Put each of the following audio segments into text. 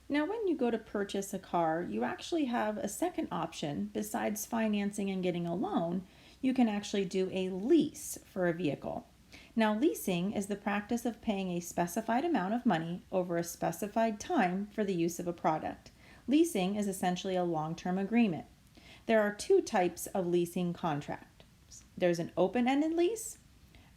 Now, when you go to purchase a car, you actually have a second option. Besides financing and getting a loan, you can actually do a lease for a vehicle. Now, leasing is the practice of paying a specified amount of money over a specified time for the use of a product. Leasing is essentially a long-term agreement. There are two types of leasing contracts. There's an open-ended lease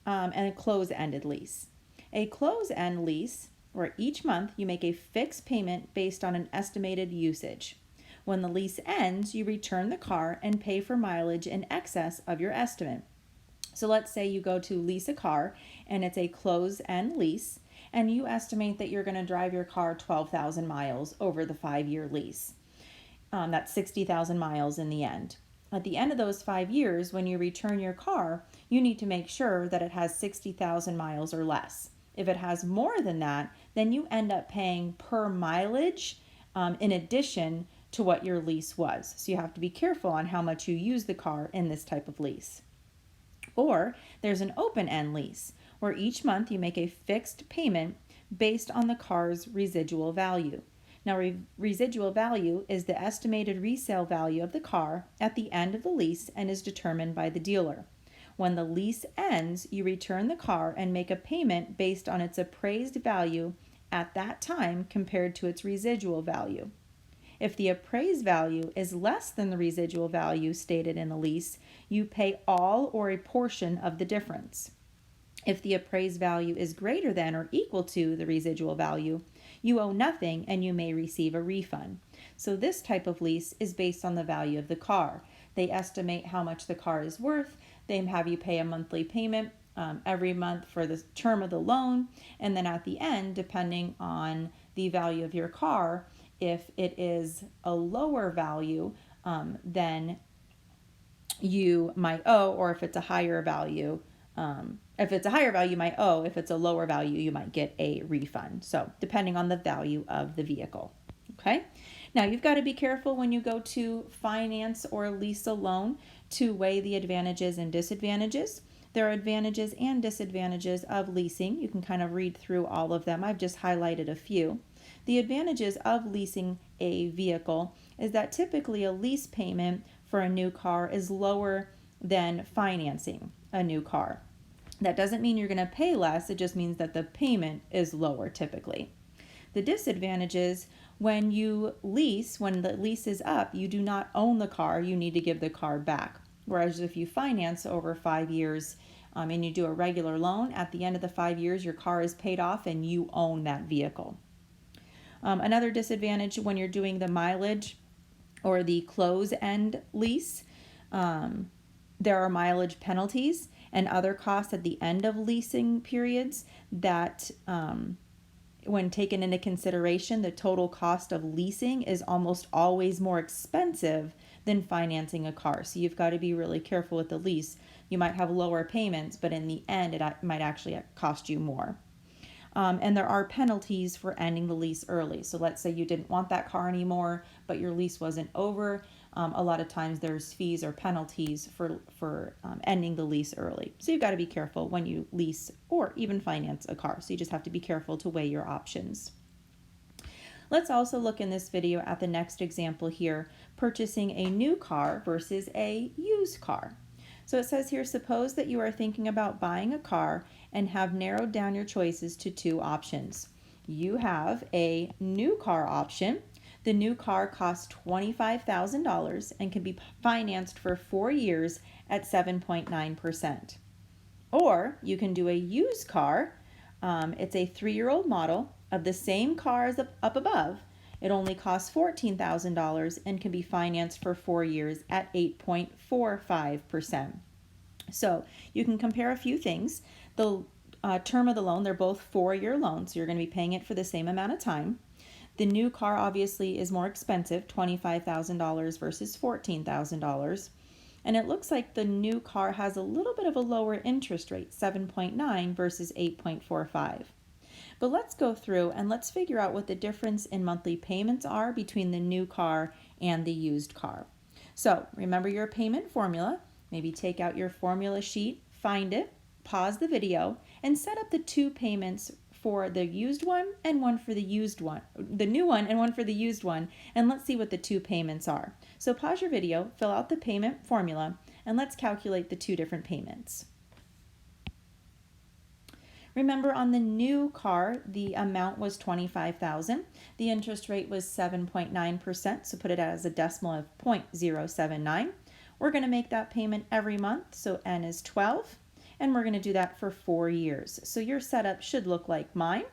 and a close-ended lease. A close-end lease, where each month you make a fixed payment based on an estimated usage. When the lease ends, you return the car and pay for mileage in excess of your estimate. So let's say you go to lease a car and it's a close-end lease, and you estimate that you're going to drive your car 12,000 miles over the 5-year lease. That's 60,000 miles in the end. At the end of those 5 years, when you return your car, you need to make sure that it has 60,000 miles or less. If it has more than that, then you end up paying per mileage in addition to what your lease was. So you have to be careful on how much you use the car in this type of lease. Or there's an open-end lease, where each month you make a fixed payment based on the car's residual value. Now, residual value is the estimated resale value of the car at the end of the lease and is determined by the dealer. When the lease ends, you return the car and make a payment based on its appraised value at that time compared to its residual value. If the appraised value is less than the residual value stated in the lease, you pay all or a portion of the difference. If the appraised value is greater than or equal to the residual value, you owe nothing and you may receive a refund. So this type of lease is based on the value of the car. They estimate how much the car is worth. They have you pay a monthly payment every month for the term of the loan. And then at the end, depending on the value of your car, if it is a lower value, then you might owe, or if it's a higher value, you might owe. If it's a lower value, you might get a refund. So depending on the value of the vehicle. Okay. Now you've got to be careful when you go to finance or lease a loan to weigh the advantages and disadvantages. There are advantages and disadvantages of leasing. You can kind of read through all of them. I've just highlighted a few. The advantages of leasing a vehicle is that typically a lease payment for a new car is lower than financing a new car. That doesn't mean you're going to pay less, it just means that the payment is lower typically. The disadvantages, when the lease is up, you do not own the car, you need to give the car back. Whereas if you finance over 5 years and you do a regular loan, at the end of the 5 years, your car is paid off and you own that vehicle. Another disadvantage when you're doing the mileage or the close-end lease, there are mileage penalties and other costs at the end of leasing periods that, when taken into consideration, the total cost of leasing is almost always more expensive than financing a car. So you've got to be really careful with the lease. You might have lower payments, but in the end, it might actually cost you more. And there are penalties for ending the lease early. So let's say you didn't want that car anymore, but your lease wasn't over. A lot of times there's fees or penalties for ending the lease early. So you've got to be careful when you lease or even finance a car. So you just have to be careful to weigh your options. Let's also look in this video at the next example here, purchasing a new car versus a used car. So it says here, suppose that you are thinking about buying a car and have narrowed down your choices to two options. You have a new car option. The new car costs $25,000 and can be financed for 4 years at 7.9%. Or you can do a used car. It's a 3-year-old model of the same car as up above. It only costs $14,000 and can be financed for 4 years at 8.45%. So you can compare a few things. The term of the loan, they're both 4-year loans, so you're going to be paying it for the same amount of time. The new car obviously is more expensive, $25,000 versus $14,000. And it looks like the new car has a little bit of a lower interest rate, 7.9 versus 8.45. But let's go through and let's figure out what the difference in monthly payments are between the new car and the used car. So remember your payment formula. Maybe take out your formula sheet, find it, pause the video, and set up the two payments for the used one and one for the used one, the new one and one for the used one, and let's see what the two payments are. So pause your video, fill out the payment formula, and let's calculate the two different payments. Remember, on the new car, the amount was $25,000. The interest rate was 7.9%, so put it as a decimal of 0.079. We're going to make that payment every month, so N is 12, and we're going to do that for 4 years. So your setup should look like mine.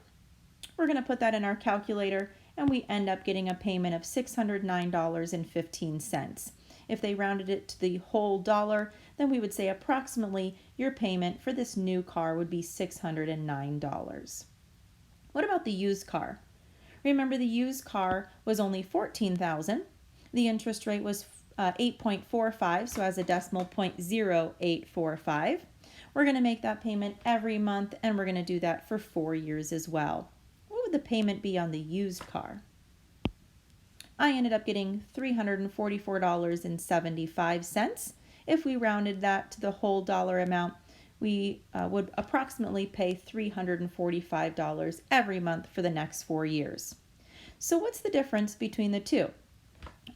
We're going to put that in our calculator, and we end up getting a payment of $609.15. If they rounded it to the whole dollar, then we would say approximately your payment for this new car would be $609. What about the used car? Remember, the used car was only $14,000. The interest rate was 8.45, so as a decimal 0.0845. We're going to make that payment every month, and we're going to do that for 4 years as well. What would the payment be on the used car? I ended up getting $344.75. If we rounded that to the whole dollar amount, we would approximately pay $345 every month for the next 4 years. So what's the difference between the two?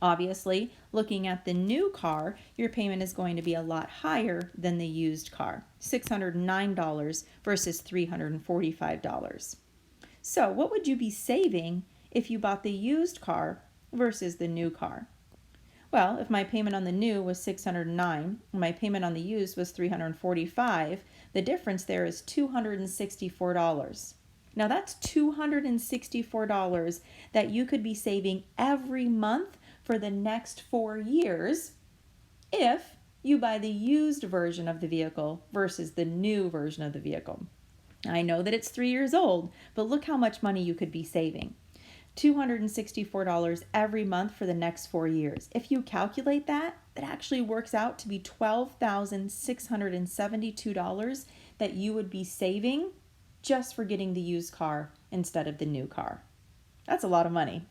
Obviously, looking at the new car, your payment is going to be a lot higher than the used car, $609 versus $345. So what would you be saving if you bought the used car versus the new car? Well, if my payment on the new was $609 and my payment on the used was $345, the difference there is $264. Now that's $264 that you could be saving every month for the next 4 years if you buy the used version of the vehicle versus the new version of the vehicle. I know that it's 3 years old, but look how much money you could be saving. $264 every month for the next 4 years. If you calculate that, it actually works out to be $12,672 that you would be saving just for getting the used car instead of the new car. That's a lot of money.